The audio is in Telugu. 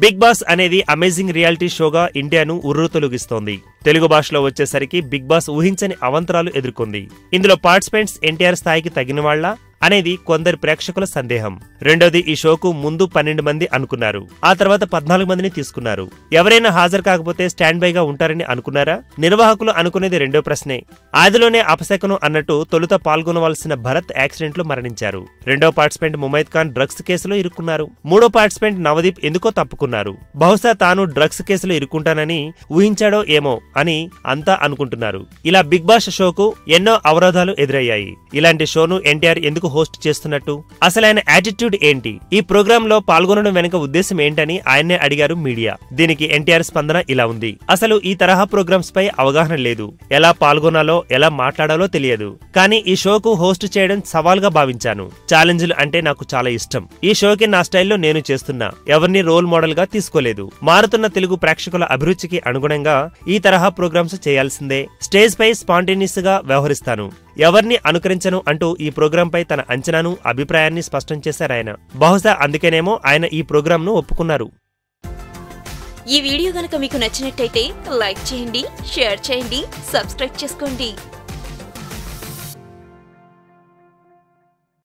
బిగ్ బాస్ అనేది అమేజింగ్ రియాలిటీ షోగా ఇండియాను ఉర్రూతొలగిస్తోంది. తెలుగు భాషలో వచ్చేసరికి బిగ్ బాస్ ఊహించని అవంతరాలు ఎదుర్కొంది. ఇందులో పార్టిసిపెంట్స్ ఎన్టీఆర్ స్థాయికి తగిన వాళ్ళ అనేది కొందరు ప్రేక్షకుల సందేహం. రెండోది, ఈ షోకు ముందు 12 మంది అనుకున్నారు, ఆ తర్వాత 14 మందిని తీసుకున్నారు. ఎవరైనా హాజరు కాకపోతే స్టాండ్ బైగా ఉంటారని అనుకున్నారా? నిర్వాహకులు అనుకునేది రెండో ప్రశ్నే. ఆదిలోనే అపశకనం అన్నట్టు తొలుత పాల్గొనవలసిన భరత్ యాక్సిడెంట్ లో మరణించారు. రెండో పార్టిసిపెంట్ ముమైత్ ఖాన్ డ్రగ్స్ కేసులో ఇరుక్కున్నారు. మూడో పార్టిసిపెంట్ నవదీప్ ఎందుకో తప్పుకున్నారు. బహుశా తాను డ్రగ్స్ కేసులో ఇరుక్కుంటానని ఊహించాడో ఏమో అని అంతా అనుకుంటున్నారు. ఇలా బిగ్ బాస్ షోకు ఎన్నో అవరోధాలు ఎదురయ్యాయి. ఇలాంటి షోను ఎన్టీఆర్ ఎందుకు హోస్ట్ చేస్తున్నట్టు, అసలు ఆయన యాటిట్యూడ్ ఏంటి, ఈ ప్రోగ్రామ్ లో పాల్గొనడం వెనుక ఉద్దేశం ఏంటని ఆయన్నే అడిగారు మీడియా. దీనికి ఎన్టీఆర్ స్పందన ఇలా ఉంది. అసలు ఈ తరహా ప్రోగ్రామ్స్ పై అవగాహన లేదు, ఎలా పాల్గొనాలో ఎలా మాట్లాడాలో తెలియదు. కానీ ఈ షోకు హోస్ట్ చేయడం సవాల్గా భావించాను. ఛాలెంజ్లు అంటే నాకు చాలా ఇష్టం. ఈ షోకి నా స్టైల్లో నేను చేస్తున్నా, ఎవరిని రోల్ మోడల్ గా తీసుకోలేదు. మారుతున్న తెలుగు ప్రేక్షకుల అభిరుచికి అనుగుణంగా ఈ తరహా ప్రోగ్రామ్స్ చేయాల్సిందే. స్టేజ్ పై స్పాంటేనియస్ గా వ్యవహరిస్తాను, ఎవరిని అనుకరించను అంటూ ఈ ప్రోగ్రాం పై తన అంచనాను అభిప్రాయాన్ని స్పష్టం చేశారాయన. బహుశా అందుకేనేమో ఆయన ఈ ప్రోగ్రాం ను ఒప్పుకున్నారు. ఈ వీడియో గనుక మీకు నచ్చినట్టయితే లైక్ చేయండి, షేర్ చేయండి, సబ్స్క్రైబ్ చేసుకోండి.